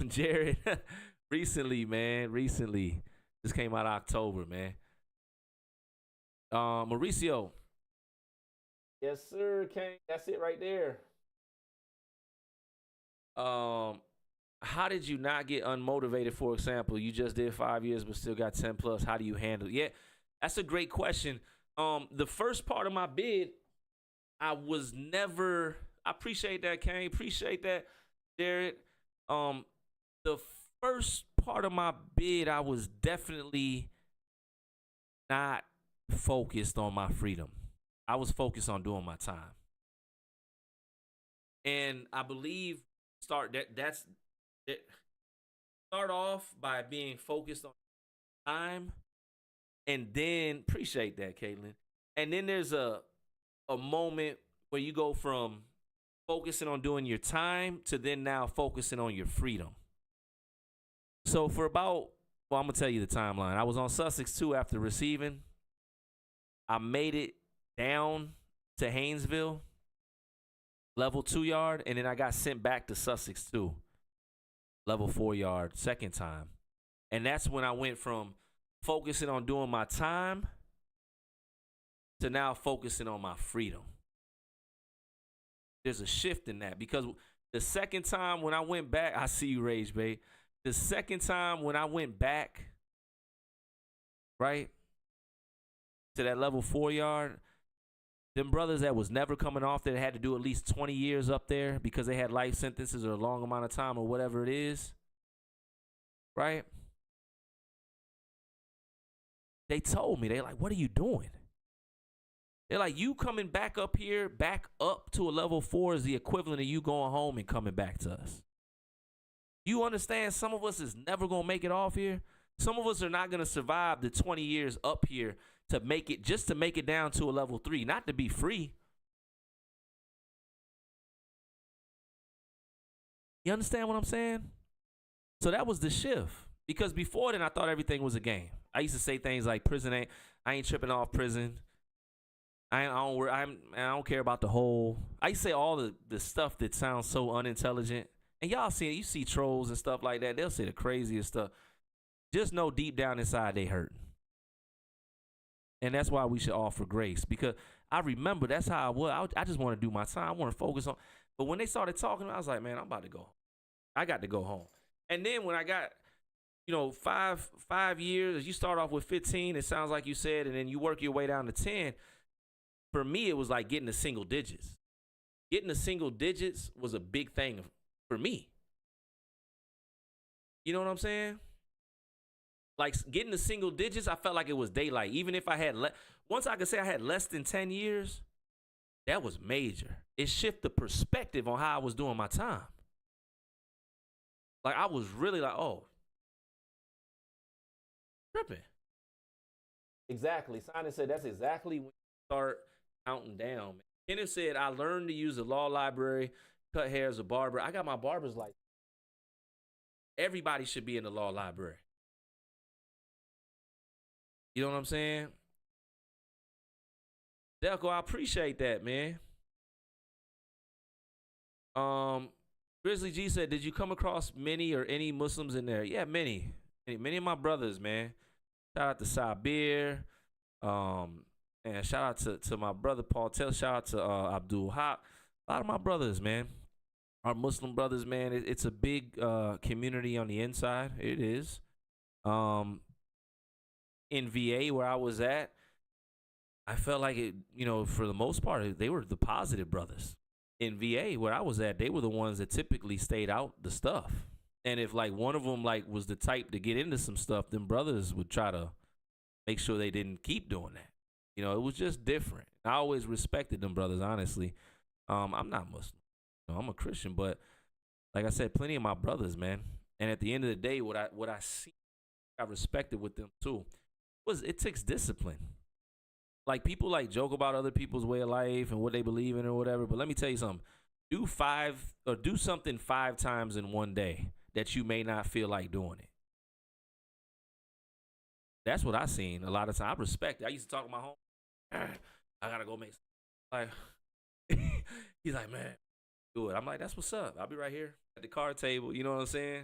Jared, recently, this came out October, man. Mauricio. Yes, sir, Kane. That's it right there. How did you not get unmotivated? For example, you just did 5 years, but still got 10 plus. How do you handle it? Yeah, that's a great question. The first part of my bid, I was never. I appreciate that, Kane. Appreciate that, Jared. The first part of my bid, I was definitely not focused on my freedom. I was focused on doing my time. And I believe start off by being focused on time, and then appreciate that, Caitlin. And then there's a moment where you go from focusing on doing your time to then now focusing on your freedom. So for about Well, I'm gonna tell you the timeline. I was on Sussex 2 after receiving. I made it down to Haynesville, level 2 yard, and then I got sent back to Sussex 2, level 4 yard, second time. And that's when I went from focusing on doing my time to now focusing on my freedom. There's a shift in that because the second time when I went back, I see you, Rage Bay. The second time when I went back, right, to that level 4 yard, them brothers that was never coming off that had to do at least 20 years up there because they had life sentences or a long amount of time or whatever it is, right? They told me, they like, what are you doing? They're like, you coming back up here, back up to a level 4 is the equivalent of you going home and coming back to us. You understand some of us is never going to make it off here? Some of us are not going to survive the 20 years up here to make it, just to make it down to a level 3, not to be free. You understand what I'm saying? So that was the shift. Because before then, I thought everything was a game. I used to say things like, I ain't tripping off prison. I don't care about the whole. I used to say all the stuff that sounds so unintelligent. And y'all see it. You see trolls and stuff like that. They'll say the craziest stuff. Just know deep down inside they hurt. And that's why we should offer grace. Because I remember that's how I was. I just want to do my time. I want to focus on. But when they started talking, I was like, man, I'm about to go. I got to go home. And then when I got, 5 years, you start off with 15, it sounds like you said, and then you work your way down to 10. For me, it was like getting to single digits. Getting to single digits was a big thing for me. You know what I'm saying? Like getting to single digits, I felt like it was daylight. Even if I had, once I could say I had less than 10 years, that was major. It shifted the perspective on how I was doing my time. Like I was really like, oh, tripping. Exactly. Simon said that's exactly when you start counting down. Kenneth said, I learned to use the law library, cut hair as a barber. I got my barber's license. Everybody should be in the law library. You know what I'm saying? Delco, I appreciate that, man. Grizzly G said, did you come across many or any Muslims in there? Yeah, many. Many of my brothers, man. Shout out to Sabir. And shout out to my brother Paul Tell. Shout out to Abdul Haq. A lot of my brothers, man. Our Muslim brothers, man. It's a big community on the inside. It is. In VA where I was at, I felt like it, for the most part, they were the positive brothers. In VA where I was at, they were the ones that typically stayed out the stuff. And if like one of them like was the type to get into some stuff, then brothers would try to make sure they didn't keep doing that. It was just different. I always respected them brothers, honestly. I'm not Muslim. I'm a Christian, but like I said, plenty of my brothers, man. And at the end of the day, what I see, I respected with them too, was it takes discipline. Like people like joke about other people's way of life and what they believe in or whatever, but let me tell you something. Do something 5 times in one day that you may not feel like doing it. That's what I seen a lot of times. I respect it. I used to talk to my home. I gotta go make like he's like, man, do it. I'm like, that's what's up. I'll be right here at the card table. You know what I'm saying?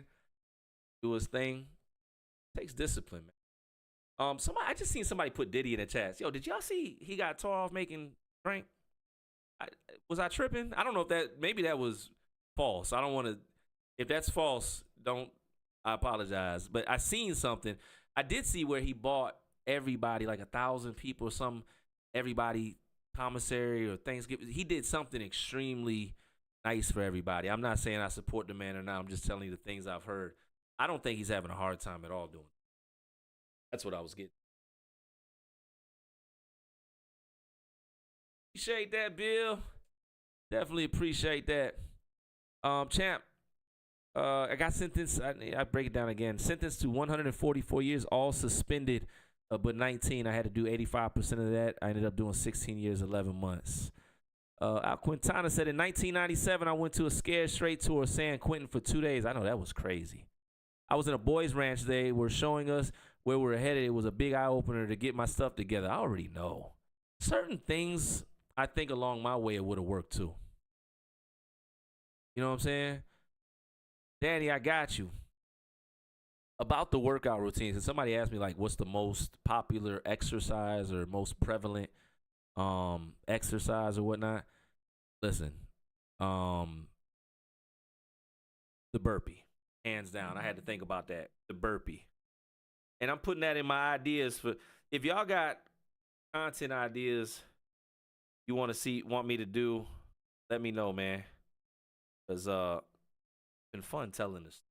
Do his thing. Takes discipline, man. I just seen somebody put Diddy in the chat. Yo, did y'all see he got tore off making drink? Was I tripping? I don't know if maybe that was false. I don't want to. If that's false, I apologize. But I seen something. I did see where he bought everybody, like 1,000 people or something, everybody commissary or Thanksgiving. He did something extremely nice for everybody. I'm not saying I support the man or not. I'm just telling you the things I've heard. I don't think he's having a hard time at all doing it. That's what I was getting. Appreciate that, Bill. Definitely appreciate that. Champ, I got sentenced. I break it down again. Sentenced to 144 years, all suspended, but 19. I had to do 85% of that. I ended up doing 16 years, 11 months. Al Quintana said in 1997, I went to a Scared Straight tour of San Quentin for 2 days. I know that was crazy. I was in a boys' ranch. They were showing us where we were headed. It was a big eye opener to get my stuff together. I already know certain things. I think along my way it would have worked too. You know what I'm saying? Danny, I got you. About the workout routines, and somebody asked me like, what's the most popular exercise or most prevalent exercise or whatnot? Listen, um, the burpee, hands down. I had to think about that. The burpee, and I'm putting that in my ideas for if y'all got content ideas you want me to do, let me know, man. Cause it's been fun telling this.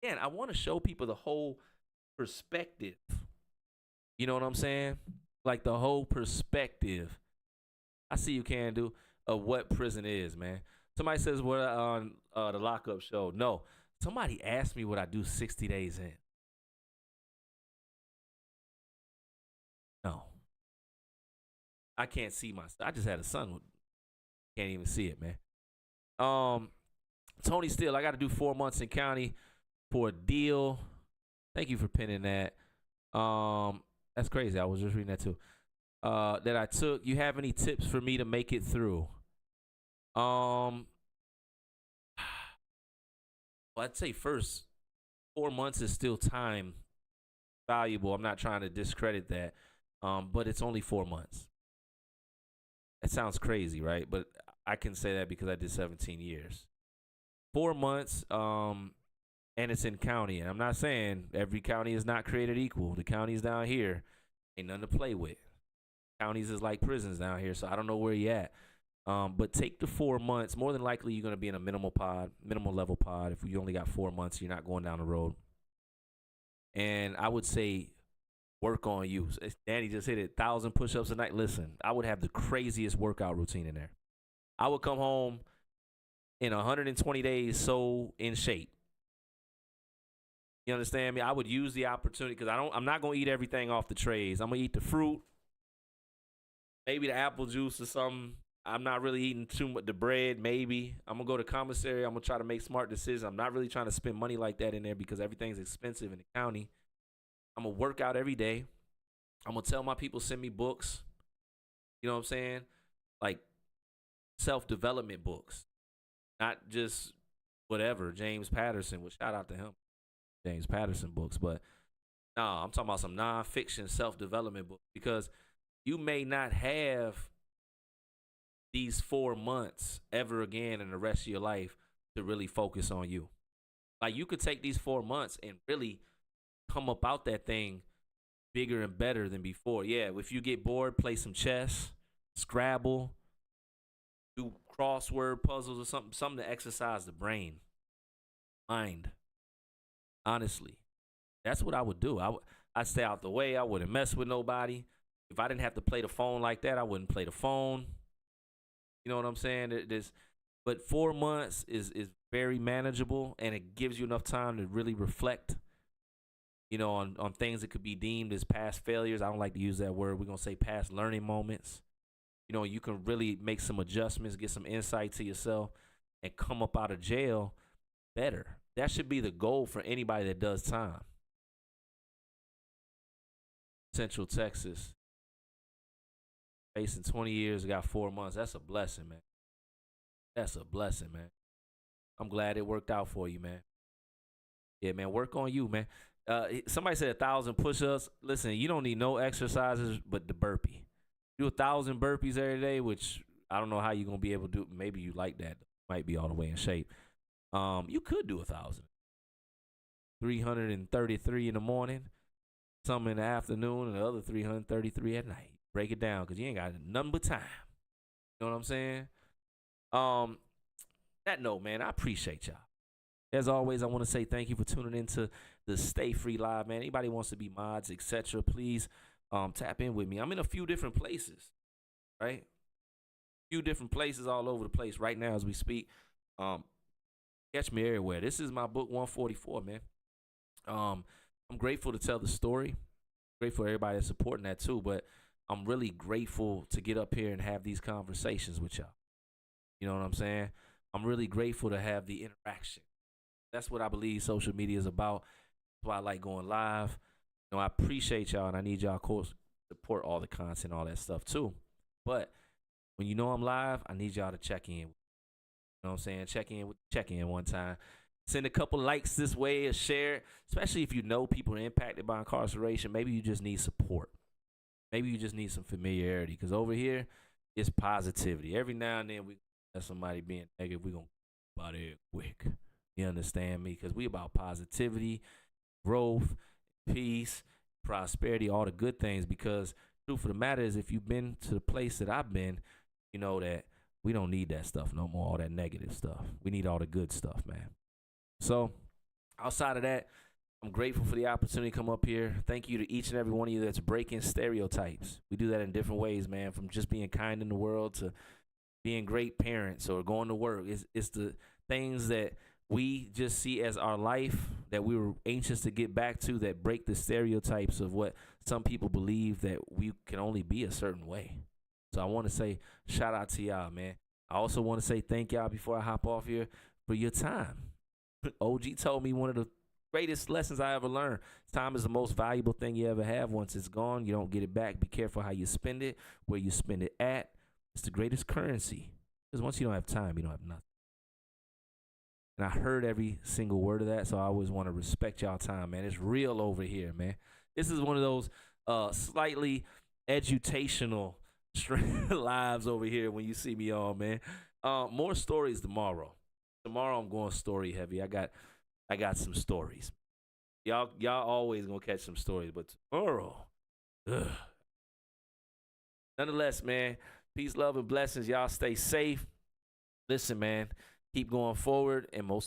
And I want to show people the whole perspective. You know what I'm saying? Like the whole perspective. I see you can do of what prison is, man. Somebody says what on the lockup show. No, somebody asked me what I do 60 days in. No, I can't see myself. I just had a son. Can't even see it, man. Um, Tony Steele, I got to do 4 months in county for a deal. Thank you for pinning that. That's crazy. I was just reading that too. That I took. You have any tips for me to make it through? Well, I'd say first, 4 months is still time valuable. I'm not trying to discredit that. But it's only 4 months. That sounds crazy, right? But I can say that because I did 17 years. 4 months, and it's in county. And I'm not saying every county is not created equal. The counties down here ain't nothing to play with. Counties is like prisons down here, so I don't know where you at. But take the 4 months. More than likely, you're going to be in a minimal level pod. If you only got 4 months, you're not going down the road. And I would say work on you. Danny just hit it, 1,000 push-ups a night. Listen, I would have the craziest workout routine in there. I would come home in 120 days so in shape. You understand me? I would use the opportunity because I'm not gonna eat everything off the trays. I'm gonna eat the fruit, maybe the apple juice or something. I'm not really eating too much the bread. Maybe I'm gonna go to commissary. I'm gonna try to make smart decisions. I'm not really trying to spend money like that in there because everything's expensive in the county. I'm gonna work out every day. I'm gonna tell my people send me books. You know what I'm saying? Like self-development books, not just whatever. James Patterson. Well, shout out to him. James Patterson books, but no, I'm talking about some nonfiction self-development books because you may not have these 4 months ever again in the rest of your life to really focus on you. Like you could take these 4 months and really come up out that thing bigger and better than before. Yeah, if you get bored, play some chess, Scrabble, do crossword puzzles or something to exercise the brain, mind. Honestly, that's what I would do. I'd stay out the way. I wouldn't mess with nobody. If I didn't have to play the phone like that, I wouldn't play the phone. You know what I'm saying? But 4 months is very manageable, and it gives you enough time to really reflect, you know, on things that could be deemed as past failures. I don't like to use that word. We're going to say past learning moments. You know, you can really make some adjustments, get some insight to yourself, and come up out of jail better. That should be the goal for anybody that does time. Central Texas. Facing 20 years, got 4 months. That's a blessing, man. That's a blessing, man. I'm glad it worked out for you, man. Yeah, man, work on you, man. Somebody said 1,000 push-ups. Listen, you don't need no exercises but the burpee. Do 1,000 burpees every day, which I don't know how you're going to be able to do. Maybe you like that. Might be all the way in shape. You could do 1,000. 333 in the morning, some in the afternoon, and the other 333 at night. Break it down because you ain't got nothing but time. You know what I'm saying? That note, man, I appreciate y'all. As always, I want to say thank you for tuning into the Stay Free Live, man. Anybody wants to be mods, etc., please tap in with me. I'm in a few different places, right? A few different places all over the place right now as we speak. Catch me everywhere. This is my book 144, man. I'm grateful to tell the story. Grateful for everybody that's supporting that too, but I'm really grateful to get up here and have these conversations with y'all. You know what I'm saying? I'm really grateful to have the interaction. That's what I believe social media is about. That's why I like going live. I appreciate y'all, and I need y'all, of course, support all the content, all that stuff too. But when you know I'm live, I need y'all to check in. You know what I'm saying? Check in one time. Send a couple likes this way or share it, especially if you know people are impacted by incarceration. Maybe you just need support. Maybe you just need some familiarity. Because over here, it's positivity. Every now and then we let somebody being negative, we're going to about it quick. You understand me? Because we about positivity, growth, peace, prosperity, all the good things. Because truth of the matter is, if you've been to the place that I've been, you know that we don't need that stuff no more, all that negative stuff. We need all the good stuff, man. So outside of that, I'm grateful for the opportunity to come up here. Thank you to each and every one of you that's breaking stereotypes. We do that in different ways, man, from just being kind in the world to being great parents or going to work. It's the things that we just see as our life that we were anxious to get back to, that break the stereotypes of what some people believe that we can only be a certain way. So I want to say shout out to y'all, man. I also want to say thank y'all before I hop off here for your time. OG told me one of the greatest lessons I ever learned. Time is the most valuable thing you ever have. Once it's gone, you don't get it back. Be careful how you spend it, where you spend it at. It's the greatest currency. Because once you don't have time, you don't have nothing. And I heard every single word of that, so I always want to respect y'all time, man. It's real over here, man. This is one of those slightly edutational lives over here when you see me on, man. More stories tomorrow. Tomorrow I'm going story heavy. I got some stories. Y'all always gonna catch some stories, but tomorrow, nonetheless, man. Peace, love, and blessings. Y'all stay safe. Listen, man. Keep going forward, and most